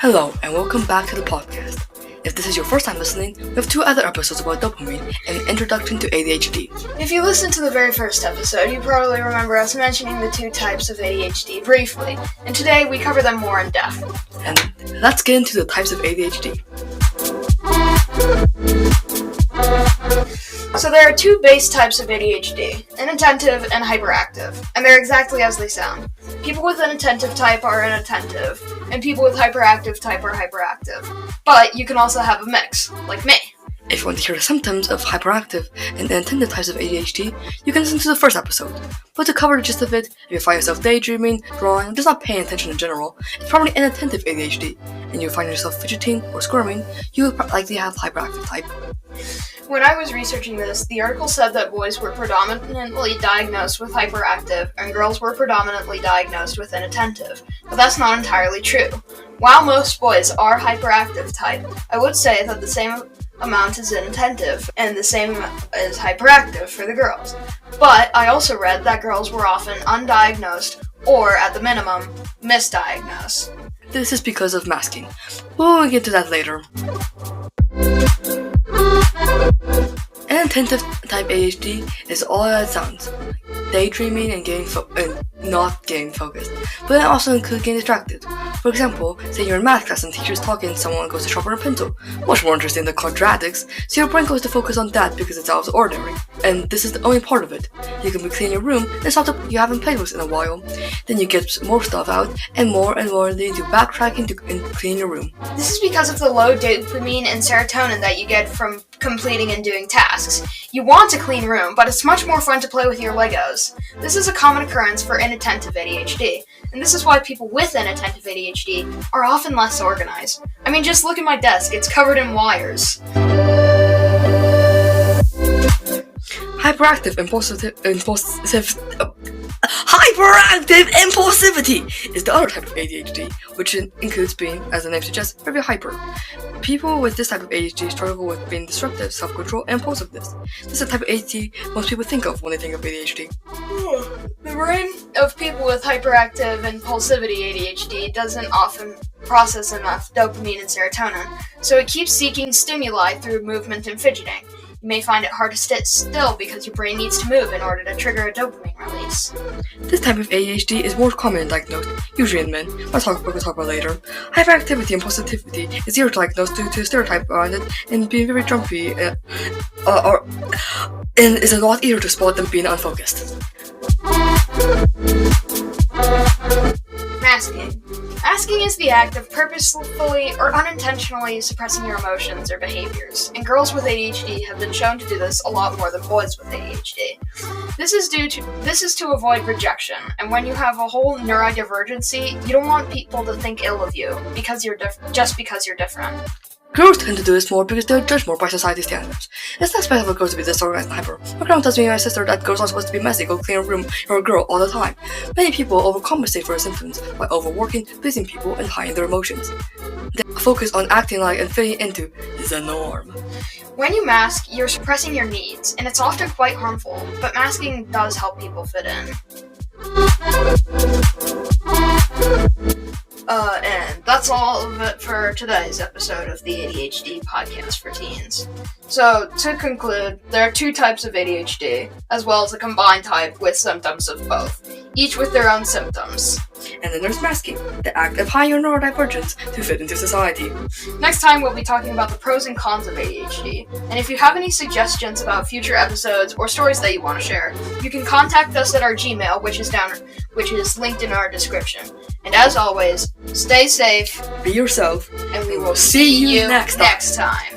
Hello, and welcome back to the podcast. If this is your first time listening, we have 2 other episodes about dopamine and an introduction to ADHD. If you listened to the very first episode, you probably remember us mentioning the 2 types of ADHD briefly, and today we cover them more in depth. And let's get into the types of ADHD. So there are 2 base types of ADHD, inattentive and hyperactive, and they're exactly as they sound. People with inattentive type are inattentive, and people with hyperactive type are hyperactive. But you can also have a mix, like me. If you want to hear the symptoms of hyperactive and inattentive types of ADHD, you can listen to the first episode. But to cover the gist of it, if you find yourself daydreaming, drawing, or just not paying attention in general, it's probably inattentive ADHD, and you find yourself fidgeting or squirming, you would likely have hyperactive type. When I was researching this, the article said that boys were predominantly diagnosed with hyperactive and girls were predominantly diagnosed with inattentive, but that's not entirely true. While most boys are hyperactive type, I would say that the same amount is inattentive and the same is hyperactive for the girls. But I also read that girls were often undiagnosed or, at the minimum, misdiagnosed. This is because of masking. We'll get to that later. Inattentive type ADHD is all that it sounds. Daydreaming and not getting focused, but it also includes getting distracted. For example, say you're in math class and the teacher's talking and someone goes to sharpen a pencil. Much more interesting than quadratics, so your brain goes to focus on that because it's out of the ordinary. And this is the only part of it. You can be cleaning your room and stuff that you haven't played with in a while. Then you get more stuff out and more leading to backtracking and clean your room. This is because of the low dopamine and serotonin that you get from completing and doing tasks. You want to clean room, but it's much more fun to play with your Legos. This is a common occurrence for inattentive ADHD, and this is why people with inattentive ADHD are often less organized. I mean, just look at my desk, it's covered in wires. Hyperactive impulsivity is the other type of ADHD, which includes being, as the name suggests, very hyper. People with this type of ADHD struggle with being disruptive, self-control, and impulsiveness. This is the type of ADHD most people think of when they think of ADHD. The brain of people with hyperactive impulsivity ADHD doesn't often process enough dopamine and serotonin, so it keeps seeking stimuli through movement and fidgeting. You may find it hard to sit still because your brain needs to move in order to trigger a dopamine release. This type of ADHD is more common and diagnosed, usually in men, we'll talk about later. Hyperactivity and impulsivity is diagnosed due to a stereotype around it and being very jumpy, and is a lot easier to spot than being unfocused. Masking. Masking is the act of purposefully or unintentionally suppressing your emotions or behaviors, and girls with ADHD have been shown to do this a lot more than boys with ADHD. This is to avoid rejection, and when you have a whole neurodivergency, you don't want people to think ill of you because you're just because you're different. Girls tend to do this more because they're judged more by society standards. It's not special for girls to be disorganized and hyper. My grandma tells me and my sister that girls aren't supposed to be messy, go clean a room, you're a girl all the time. Many people overcompensate for their symptoms by overworking, pleasing people, and hiding their emotions. They focus on acting like and fitting into the norm. When you mask, you're suppressing your needs, and it's often quite harmful, but masking does help people fit in. And that's all of it for today's episode of the ADHD podcast for teens. So, to conclude, there are 2 types of ADHD, as well as a combined type with symptoms of both, each with their own symptoms. And then there's masking, the act of hiding your neurodivergence to fit into society. Next time, we'll be talking about the pros and cons of ADHD, and if you have any suggestions about future episodes or stories that you want to share, you can contact us at our Gmail, which is linked in our description. And as always, stay safe, be yourself, and we will see you next time.